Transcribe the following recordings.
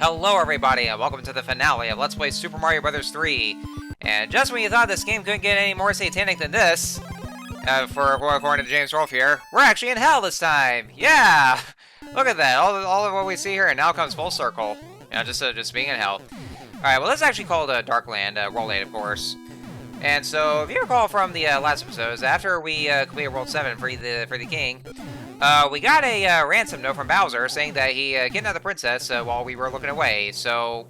Hello everybody and welcome to the finale of Let's Play Super Mario Bros. 3. And just when you thought this game couldn't get any more satanic than this, according to James Rolfe here, we're actually in hell this time! Yeah! Look at that, all of what we see here and now comes full circle. You know, just being in hell. Alright, well this is actually called Darkland, World 8 of course. And so, if you recall from the last episodes, after we completed World 7 for the King, we got a ransom note from Bowser saying that he kidnapped the princess while we were looking away. So,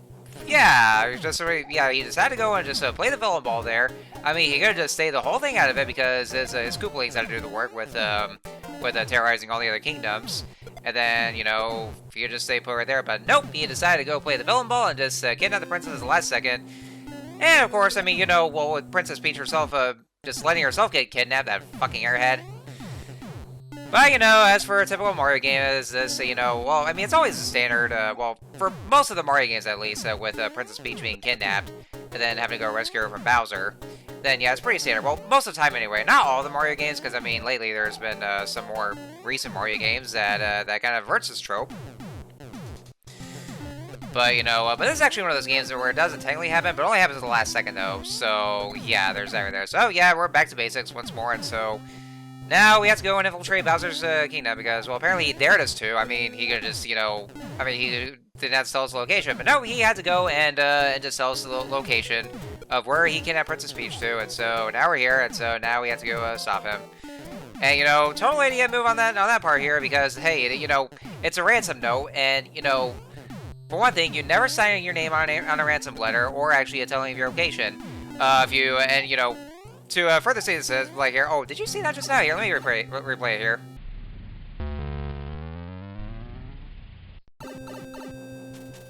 yeah, he decided to go and just play the villain ball there. I mean, he could have just stayed the whole thing out of it because his Koopalings had to do the work with terrorizing all the other kingdoms. And then, you know, he could just stay put right there. But nope, he decided to go play the villain ball and just kidnap the princess at the last second. And of course, I mean, you know, well, with Princess Peach herself just letting herself get kidnapped, that fucking airhead. But, you know, as for a typical Mario game, is this, you know, well, I mean, it's always the standard, well, for most of the Mario games at least, with Princess Peach being kidnapped, and then having to go rescue her from Bowser, then, yeah, it's pretty standard. Well, most of the time anyway. Not all the Mario games, because, I mean, lately there's been some more recent Mario games that kind of averts this trope. But, you know, but this is actually one of those games where it doesn't technically happen, but it only happens at the last second, though. So, yeah, there's that right there. So, yeah, we're back to basics once more, and so now we have to go and infiltrate Bowser's kingdom because, well, apparently he dared us to. I mean, he could just, you know, I mean, he didn't have to tell us the location, but no, he had to go and just tell us the location of where he kidnapped Princess Peach to, and so now we're here, and so now we have to go stop him. And, you know, total idiot move on that part here because, hey, you know, it's a ransom note, and, you know, for one thing, you never sign your name on a ransom letter or actually a telling of your location. You know, to further say this, like here, oh, did you see that just now? Here, let me replay it here.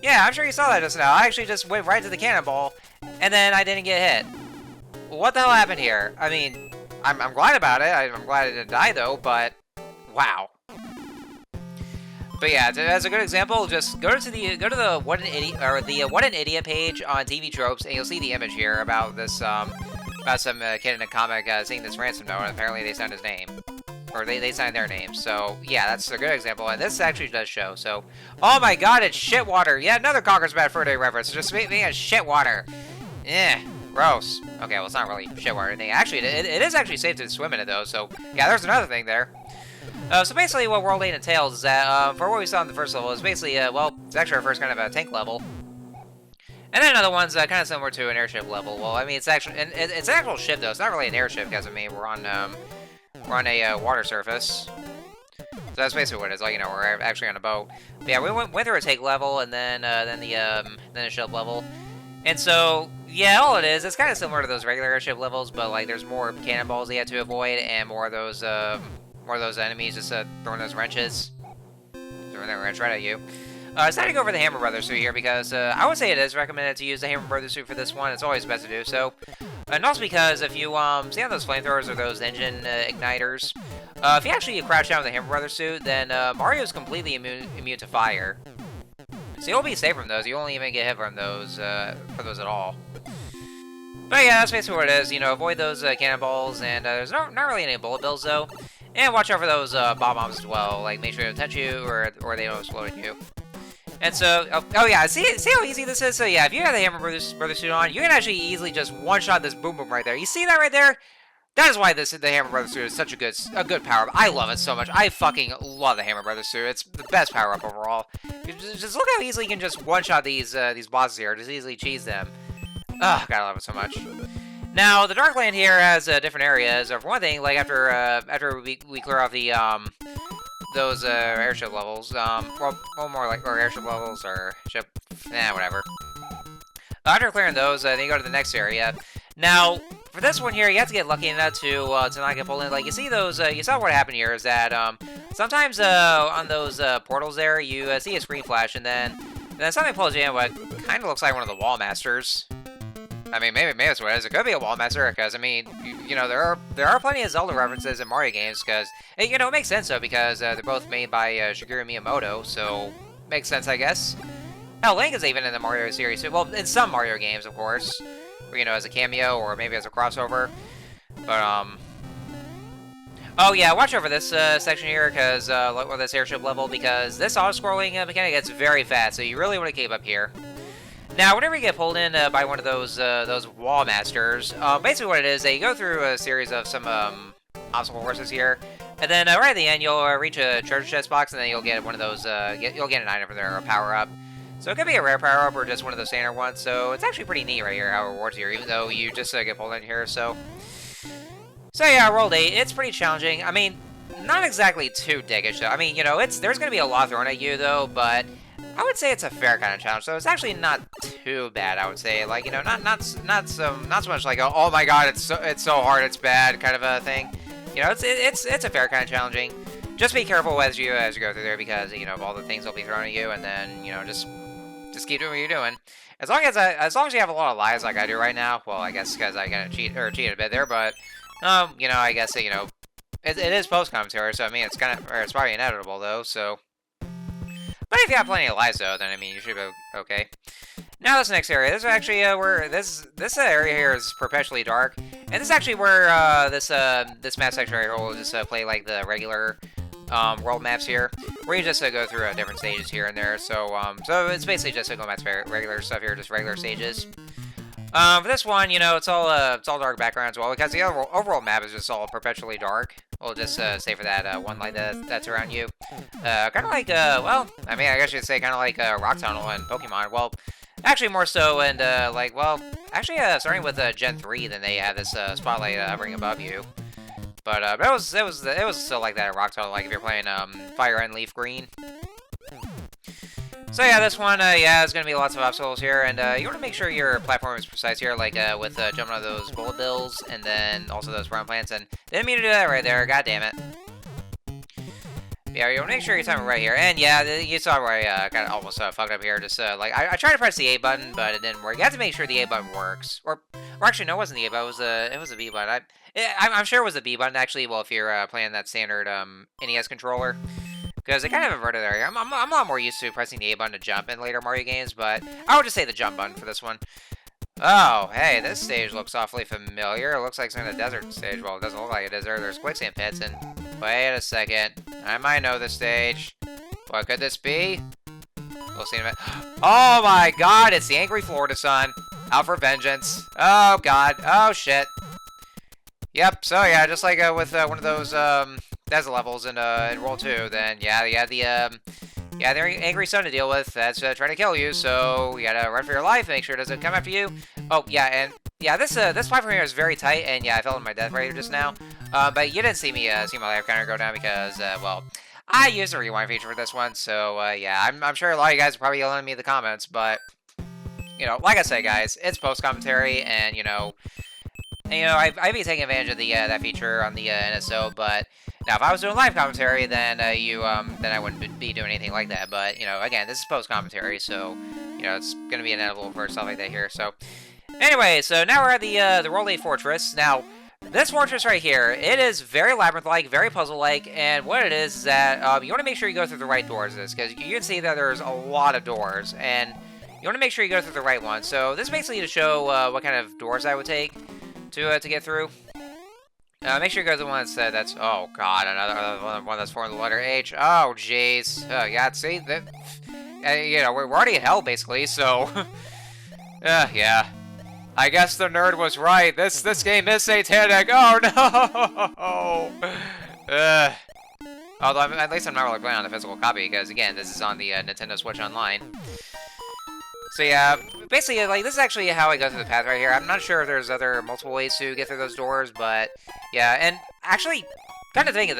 Yeah, I'm sure you saw that just now. I actually just went right to the cannonball, and then I didn't get hit. What the hell happened here? I mean, I'm glad about it. I'm glad I didn't die though, but wow. But yeah, as a good example, just go to the What an Idiot or the What an Idiot page on TV Tropes, and you'll see the image here about this about some kid in a comic seeing this ransom note, and apparently they signed his name. Or they signed their name. So, yeah, that's a good example. And this actually does show. So, oh my god, it's shit water. Yeah, another Conker's Bad Fur Day reference. Just being a shit water. Eh, gross. Okay, well, it's not really shit water thing. Actually, it is actually safe to swim in it, though. So, yeah, there's another thing there. So basically what World 8 entails is that, for what we saw in the first level, is basically, well, it's actually our first kind of a tank level. And then another one's kind of similar to an airship level. Well, I mean, it's actually it's an actual ship though. It's not really an airship because I mean we're on a water surface. So that's basically what it is. Like, you know, we're actually on a boat. But yeah, we went through a tank level and then a ship level. And so yeah, all it is, it's kind of similar to those regular airship levels, but like there's more cannonballs you have to avoid and more of those enemies just throwing those wrenches. Throwing that wrench right at you. I decided to go for the Hammer Brothers suit here because I would say it is recommended to use the Hammer Brothers suit for this one. It's always best to do so. And also because if you see on those flamethrowers or those engine igniters, if you actually crouch down with the Hammer Brothers suit, then Mario's completely immune to fire. So you'll be safe from those. You won't even get hit from those at all. But yeah, that's basically what it is. You know, avoid those cannonballs, and there's not really any bullet bills though. And watch out for those bombs as well. Like make sure they don't touch you or they don't explode at you. And so, oh yeah, see how easy this is? So yeah, if you have the Hammer Brothers suit on, you can actually easily just one-shot this Boom Boom right there. You see that right there? That is why the Hammer Brothers suit is such a good power-up. I love it so much. I fucking love the Hammer Brothers suit. It's the best power-up overall. Just look how easily you can just one-shot these bosses here. Just easily cheese them. Ugh, God, I love it so much. Now, the Darkland here has different areas. For one thing, like after we clear off the those airship levels, well, more like or airship levels or ship, whatever. After clearing those, then you go to the next area. Now, for this one here, you have to get lucky enough to not get pulled in. Like you see those, you saw what happened here is that sometimes on those portals there, you see a screen flash, and then something pulls you in what kind of looks like one of the Wall Masters. I mean, maybe that's what it is. It could be a Wall Master, because I mean, you know, there are plenty of Zelda references in Mario games, because you know it makes sense though, because they're both made by Shigeru Miyamoto, so makes sense, I guess. Hell, Link is even in the Mario series, well, in some Mario games, of course, or, you know, as a cameo or maybe as a crossover. But Oh yeah, watch over this section here, because or this airship level, because this auto-scrolling mechanic gets very fast, so you really want to keep up here. Now, whenever you get pulled in by one of those wall masters, basically what it is, they go through a series of some obstacle courses here, and then right at the end, you'll reach a treasure chest box, and then you'll get one of those. You'll get an item from there, a power up. So it could be a rare power up or just one of those standard ones. So it's actually pretty neat right here how it rewards here, even though you just get pulled in here. So yeah, rolled 8. It's pretty challenging. I mean, not exactly too dickish though. I mean, you know, there's gonna be a lot thrown at you though, but I would say it's a fair kind of challenge. So it's actually not too bad. I would say, like, you know, not so much like oh my god, it's so hard, it's bad kind of a thing. You know, it's a fair kind of challenging. Just be careful as you go through there, because you know of all the things they'll be thrown at you, and then you know just keep doing what you're doing. As long as you have a lot of lives like I do right now. Well, I guess because I kind of cheated a bit there, but you know, I guess you know it is post commentary, so I mean it's probably inevitable though. So, but if you have plenty of lives though, then I mean you should be okay. Now this next area, this is actually where this area here is perpetually dark, and this is actually where this map section right here will just play like the regular world maps here, where you just go through different stages here and there. So so it's basically just go back to regular stuff here, just regular stages. For this one, you know, it's all dark background as well, because the overall map is just all perpetually dark. We'll just say for that one light that's around you. Kind of like well, I mean, I guess you'd say kind of like Rock Tunnel in Pokemon. Well, actually more so, and like, well, actually starting with Gen 3, then they have this spotlight hovering above you. But it was still like that at Rock Tunnel, like if you're playing Fire and Leaf Green. So yeah, this one, yeah, there's gonna be lots of obstacles here, and you want to make sure your platform is precise here, like with jumping on those bullet bills, and then also those brown plants, and didn't mean to do that right there, god damn it. Yeah, you want to make sure you time it right here, and yeah, you saw where I kind of almost fucked up here, just like, I tried to press the A button, but it didn't work. You have to make sure the A button works, or actually, no, it wasn't the A button, it was a B button. I'm sure it was the B button, actually, well, if you're playing that standard NES controller. Because it kind of inverted there. I'm a lot more used to pressing the A button to jump in later Mario games, but I would just say the jump button for this one. Oh, hey, this stage looks awfully familiar. It looks like some kind of desert stage. Well, it doesn't look like a desert. There's quicksand pits, and wait a second. I might know this stage. What could this be? We'll see in a minute. Oh my god, it's the angry Florida sun. Out for vengeance. Oh god. Oh shit. Yep, so yeah, just like with one of those desert levels in World 2, then yeah, you have the angry sun to deal with that's trying to kill you, so you gotta run for your life, make sure it doesn't come after you. Oh yeah, and yeah, this platform here is very tight, and yeah, I fell in my death right here just now. But you didn't see me see my life counter go down because well, I used the rewind feature for this one, so yeah, I'm sure a lot of you guys are probably yelling at me in the comments, but you know, like I said, guys, it's post commentary, and you know, I'd be taking advantage of the that feature on the NSO, but now if I was doing live commentary, then then I wouldn't be doing anything like that. But you know, again, this is post commentary, so you know it's gonna be inevitable for stuff like that here. So anyway, so now we're at the World 8 Fortress. Now this fortress right here, it is very labyrinth-like, very puzzle-like, and what it is that you want to make sure you go through the right doors. Because you can see that there's a lot of doors, and you want to make sure you go through the right one. So this is basically to show what kind of doors I would take to get through. Make sure you go to the one that's oh god, another one that's for the letter H. Oh jeez. Yeah, see that. You know, we're already in hell basically, so. Yeah. I guess the nerd was right. This game is satanic. Oh no. Although at least I'm not really playing on the physical copy, because again, this is on the Nintendo Switch Online. So yeah, basically, like, this is actually how I go through the path right here. I'm not sure if there's multiple ways to get through those doors, but yeah, and actually, come to think of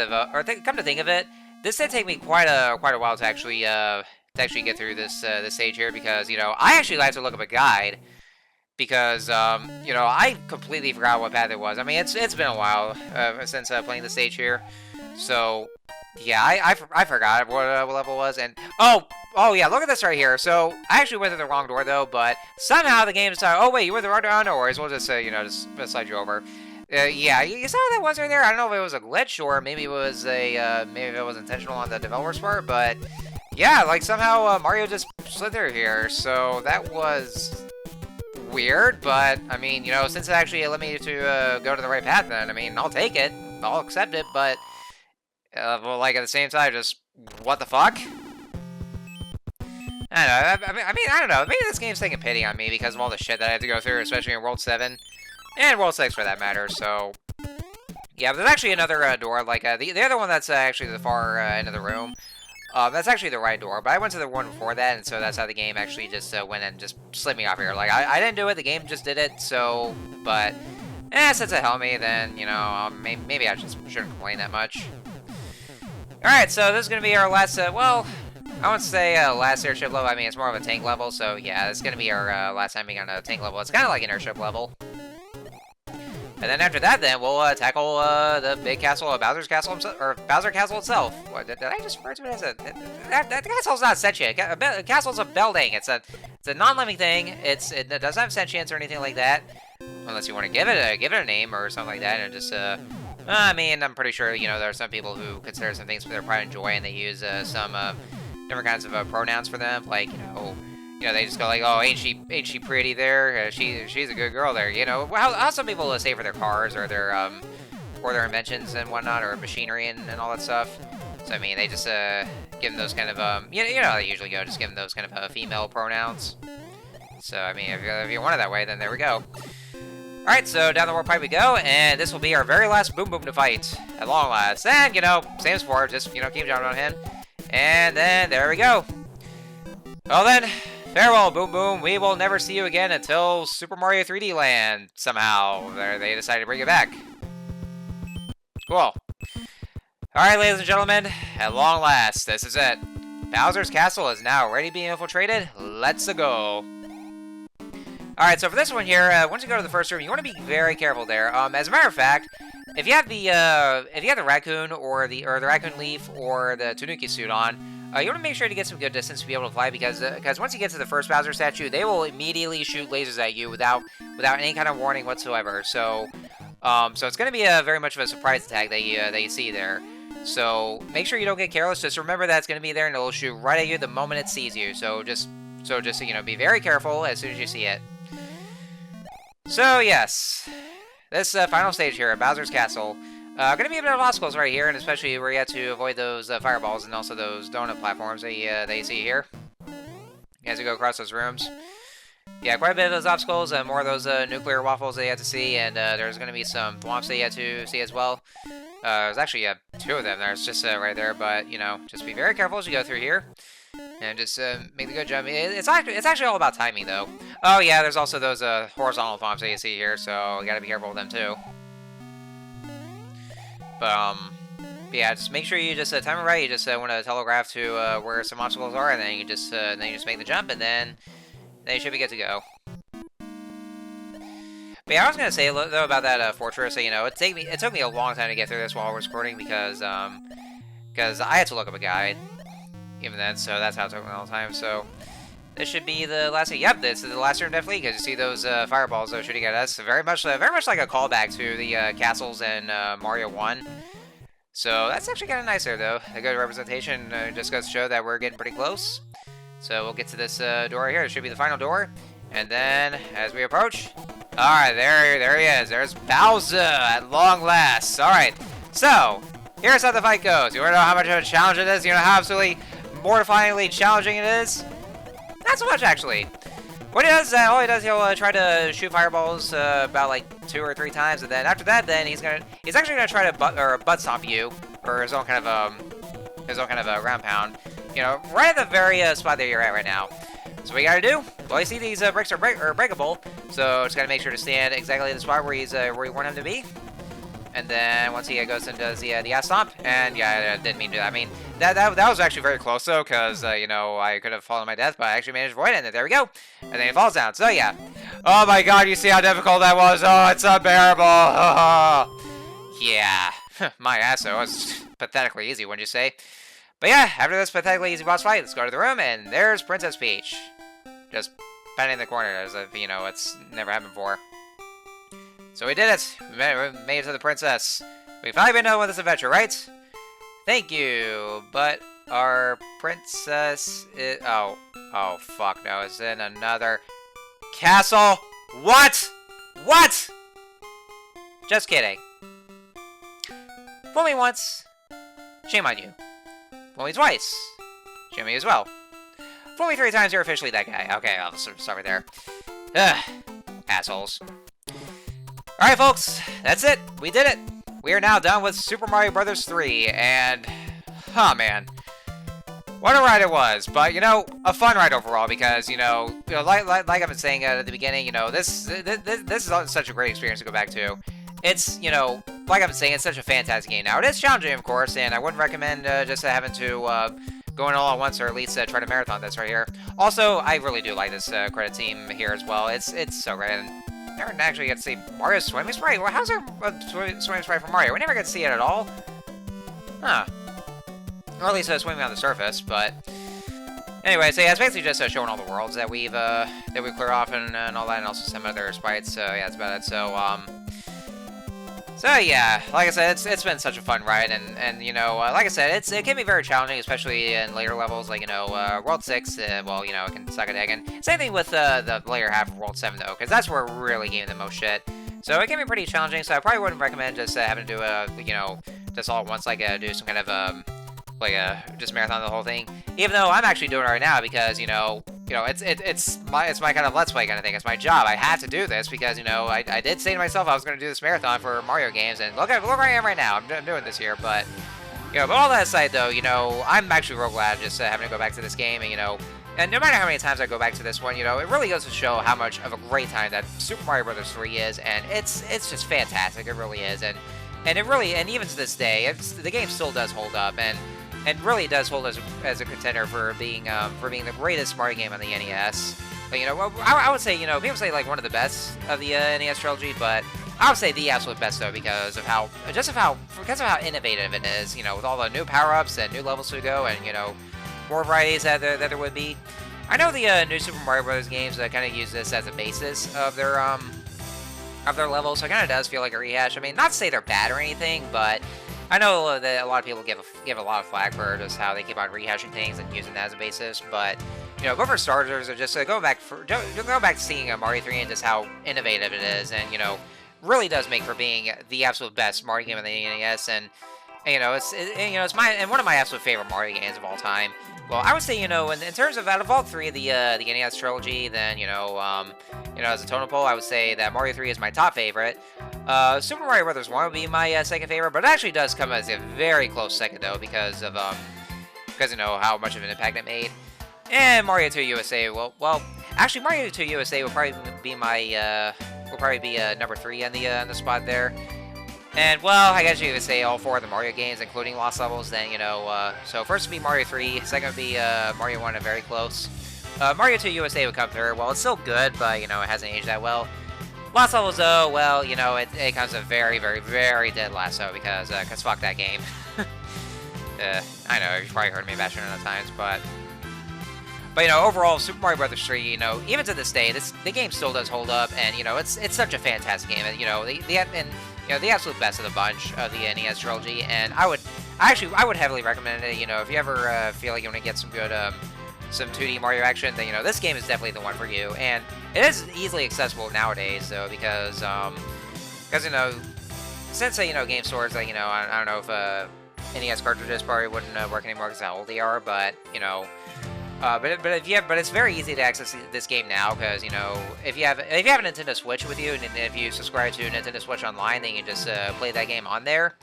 it, this did take me quite a while to actually get through this stage here, because you know I actually like to look up a guide, because you know I completely forgot what path it was. I mean, it's been a while since playing the stage here, so yeah, I forgot what level it was, and oh yeah, look at this right here. So I actually went through the wrong door though, but somehow the game decided, oh wait, you went through the wrong door. No worries, we'll just you know just slide you over. Yeah, you saw what that was right there. I don't know if it was a glitch or maybe it was maybe it was intentional on the developer's part, but yeah, like somehow Mario just slid through here. So that was weird, but I mean, you know, since it actually let me to go to the right path, then I mean, I'll take it. I'll accept it, but well, like at the same time, just what the fuck? I don't know. I mean, I don't know. Maybe this game's taking pity on me because of all the shit that I have to go through, especially in World 7 and World 6 for that matter. So yeah, but there's actually another door, like the other one that's actually the far end of the room. That's actually the right door, but I went to the one before that, and so that's how the game actually just went and just slid me off here. Like, I didn't do it, the game just did it, so, but, since it helped me, then, you know, maybe I just shouldn't complain that much. Alright, so this is going to be our last, well, I won't say last airship level, I mean, it's more of a tank level, so yeah, it's going to be our last time being on a tank level. It's kind of like an airship level. And then after that, then we'll tackle the big castle of Bowser's Castle himself, or Bowser Castle itself. What, did I just refer to it as a? That castle's not sentient. A castle's a building. It's a non-living thing. It doesn't have sentience or anything like that, unless you want to give it a name or something like that. And just I mean, I'm pretty sure you know there are some people who consider some things for their pride and joy, and they use some different kinds of pronouns for them, like you know, they just go like, oh, ain't she pretty there? She's a good girl there. You know, how some people say for their cars or their inventions and whatnot, or machinery and all that stuff. So I mean, they just give them those kind of you know how they usually go, just give them those kind of female pronouns. So I mean, if you want it that way, then there we go. All right, so down the warp pipe we go, and this will be our very last Boom Boom to fight at long last. And you know, same as before, just you know, keep jumping on him, and then there we go. Well then. Farewell, Boom Boom. We will never see you again until Super Mario 3D Land, somehow. They decided to bring it back. Cool. Alright, ladies and gentlemen, at long last, this is it. Bowser's Castle is now ready to be infiltrated. Let's go. Alright, so for this one here, once you go to the first room, you want to be very careful there. As a matter of fact, if you have the raccoon or the raccoon leaf or the Tanuki suit on, you want to make sure to get some good distance to be able to fly, because once you get to the first Bowser statue, they will immediately shoot lasers at you without any kind of warning whatsoever. So, so it's going to be very much of a surprise attack that you see there. So make sure you don't get careless. Just remember that it's going to be there, and it'll shoot right at you the moment it sees you. So just you know, be very careful as soon as you see it. So yes, this final stage here at Bowser's Castle. Gonna be a bit of obstacles right here, and especially where you have to avoid those fireballs and also those donut platforms that you see here as you go across those rooms. Yeah, quite a bit of those obstacles, more of those nuclear waffles that you have to see, and there's gonna be some thwomps that you have to see as well. There's actually two of them. There's just right there, but you know, just be very careful as you go through here, and just make the good jump. It's actually all about timing, though. Oh yeah, there's also those horizontal thwomps that you see here, so you gotta be careful with them too. But yeah, just make sure you just time it right. You just want to telegraph to where some obstacles are, and then you just make the jump, and then you should be good to go. But yeah, I was gonna say though about that fortress. You know, it took me a long time to get through this while I was recording because I had to look up a guide even then, so that's how it took me all the time. So this should be the last room. Yep, this is the last room definitely, because you see those fireballs that are shooting at us. Very much like a callback to the castles in Mario 1. So that's actually kind of nice there, though. A good representation just goes to show that we're getting pretty close. So we'll get to this door here. It should be the final door. And then, as we approach... Alright, there he is. There's Bowser at long last. Alright, so, here's how the fight goes. You want to know how much of a challenge it is? You know how absolutely mortifyingly challenging it is? Not so much, actually. What he does, all he does, he'll try to shoot fireballs about like 2 or 3 times, and then after that, then he's actually gonna try to butt stomp you for his own kind of ground pound. You know, right at the very spot that you're at right now. So what you gotta do? Well, you see these bricks are breakable, so just gotta make sure to stand exactly in the spot where where you want him to be. And then once he goes and does the ass stomp, and yeah, I didn't mean to do that. I mean, that was actually very close though, because you know, I could have fallen to my death, but I actually managed to avoid it, and there we go. And then he falls down. So yeah. Oh my God, you see how difficult that was? Oh, it's unbearable. Oh. Yeah, my ass though was pathetically easy, wouldn't you say? But yeah, after this pathetically easy boss fight, let's go to the room, and there's Princess Peach, just bending in the corner as if you know it's never happened before. So we did it! We made it to the princess. We've finally been done with this adventure, right? Thank you, but our princess is... Oh fuck no, it's in another castle? What? What? Just kidding. Fool me once, shame on you. Fool me twice, shame on you as well. Fool me 3 times, you're officially that guy. Okay, I'll just start right there. Ugh, assholes. Alright, folks, that's it. We did it. We are now done with Super Mario Bros. 3, and... oh, man. What a ride it was, but, you know, a fun ride overall, because, like I've been saying at the beginning, this is such a great experience to go back to. It's, like I've been saying, it's such a fantastic game. Now, it is challenging, of course, and I wouldn't recommend just having to go in all at once, or at least try to marathon this right here. Also, I really do like this credit team here as well. It's so great. And I never actually get to see Mario's swimming sprite. Well, how's there a swimming sprite for Mario? We never get to see it at all. Huh. Or at least swimming on the surface, but... anyway, so yeah, it's basically just showing all the worlds that we've cleared off and all that, and also some other sprites, so yeah, that's about it. So yeah, like I said, it's been such a fun ride, and like I said, it can be very challenging, especially in later levels, like, World 6, well, it can suck a dick, and same thing with the later half of World 7, though, because that's where we're really getting the most shit. So it can be pretty challenging, so I probably wouldn't recommend just having to do just all at once, like, do some kind of, just marathon the whole thing. Even though I'm actually doing it right now because, it's my kind of Let's Play kind of thing. It's my job. I have to do this because, I did say to myself I was going to do this marathon for Mario games, and look where I am right now. I'm doing this here, but, but all that aside, though, I'm actually real glad just having to go back to this game, and no matter how many times I go back to this one, it really goes to show how much of a great time that Super Mario Bros. 3 is, and it's just fantastic. It really is, and even to this day, the game still does hold up, and really does hold as a contender for being the greatest Mario game on the NES. But, I would say, people say like one of the best of the NES trilogy, but I would say the absolute best though because of how innovative it is. With all the new power-ups and new levels to go, and more varieties that there would be. I know the new Super Mario Bros. Games kind of use this as a basis of their levels, so it kind of does feel like a rehash. I mean, not to say they're bad or anything, but I know that a lot of people give a lot of flack for just how they keep on rehashing things and using that as a basis, but go for starters or just go back to seeing Mario 3 and just how innovative it is, and really does make for being the absolute best Mario game on the NES, and it's one of my absolute favorite Mario games of all time. Well, I would say, in terms of out of all 3 of the NES trilogy, then, as a totem pole, I would say that Mario 3 is my top favorite. Super Mario Bros. 1 would be my second favorite, but it actually does come as a very close second, though, because how much of an impact it made. And Mario 2 USA, well, actually, Mario 2 USA will probably be my, number 3 on the spot there. And, well, I guess you would say all 4 of the Mario games, including Lost Levels, then, so first would be Mario 3, second would be Mario 1, and very close. Mario 2 USA would come third. Well, it's still good, but, it hasn't aged that well. Lost Levels, though, well, it comes a very, very, very dead last, though, because fuck that game. I know, you've probably heard me bash it a times, but overall, Super Mario Bros. 3, even to this day, the game still does hold up, and, it's such a fantastic game, and, the absolute best of the bunch of the NES trilogy, and I would heavily recommend it. If you ever feel like you want to get some good, some 2D Mario action, then this game is definitely the one for you. And it is easily accessible nowadays, though, because since game stores, like I don't know if NES cartridges probably wouldn't work anymore because of how old they are, but but it's very easy to access this game now because if you have a Nintendo Switch with you, and if you subscribe to Nintendo Switch Online, then you can just play that game on there.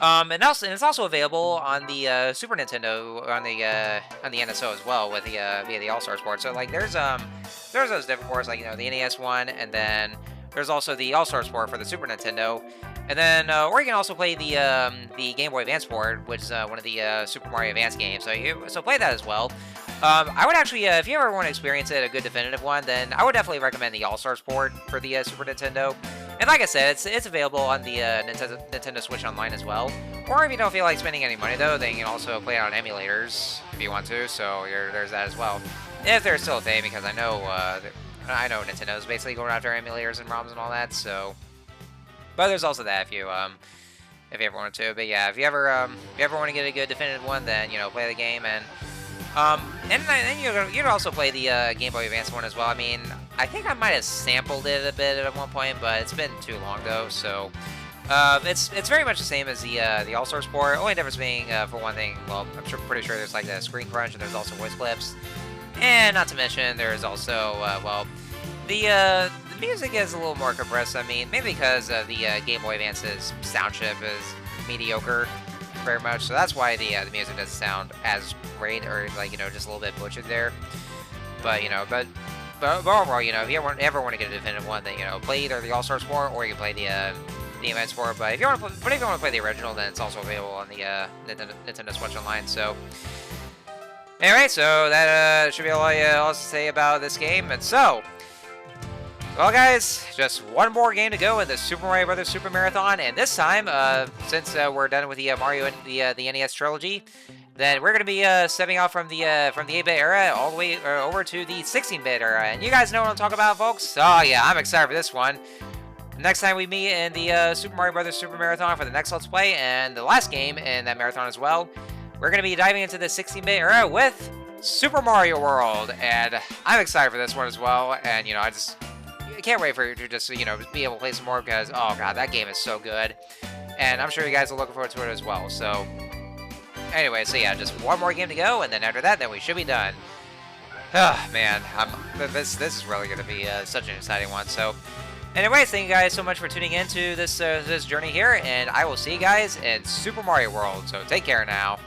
And it's also available on the Super Nintendo on the NSO as well with via the All Stars port. So like there's those different ports like the NES one, and then there's also the All Stars port for the Super Nintendo. And then, or you can also play the Game Boy Advance port, which is one of the Super Mario Advance games. So play that as well. I would actually, if you ever want to experience it, a good definitive one, then I would definitely recommend the All-Stars port for the Super Nintendo. And like I said, it's available on the Nintendo Switch Online as well. Or if you don't feel like spending any money, though, then you can also play it on emulators if you want to. So there's that as well. If there's still a thing, because I know Nintendo's basically going after emulators and ROMs and all that. So, but there's also that if you ever wanted to. But yeah, if you ever want to get a good definitive one, then play the game and you'd also play the Game Boy Advance one as well. I mean, I think I might have sampled it a bit at one point, but it's been too long though. So, It's very much the same as the All-Star Sport. Only difference being, for one thing, well, I'm pretty sure there's like the screen crunch, and there's also voice clips, and not to mention there's also well, the music is a little more compressed. I mean, maybe because the Game Boy Advance's sound chip is mediocre, very much. So that's why the music doesn't sound as great, or like just a little bit butchered there. But but overall, if you ever want to get a definitive one, then play either the All-Star Sport or you can play the event sport. But if you want to play the original, then it's also available on the Nintendo Switch Online. So anyway, so that should be all I have to say about this game. And so, well, guys, just one more game to go in the Super Mario Bros. Super Marathon, and this time, since we're done with the Mario and the NES trilogy, then we're gonna be stepping off from the 8-bit era all the way over to the 16-bit era. And you guys know what I'm talking about, folks. Oh yeah, I'm excited for this one. Next time we meet in the Super Mario Bros. Super Marathon for the next Let's Play, and the last game in that marathon as well, we're going to be diving into the 16-bit era with Super Mario World, and I'm excited for this one as well. And I can't wait for you to just be able to play some more, because oh god, that game is so good, and I'm sure you guys are looking forward to it as well. So anyway, so yeah, just one more game to go, and then after that, then we should be done. Oh man, this is really going to be such an exciting one. So anyways, thank you guys so much for tuning in to this journey here, and I will see you guys in Super Mario World. So take care now.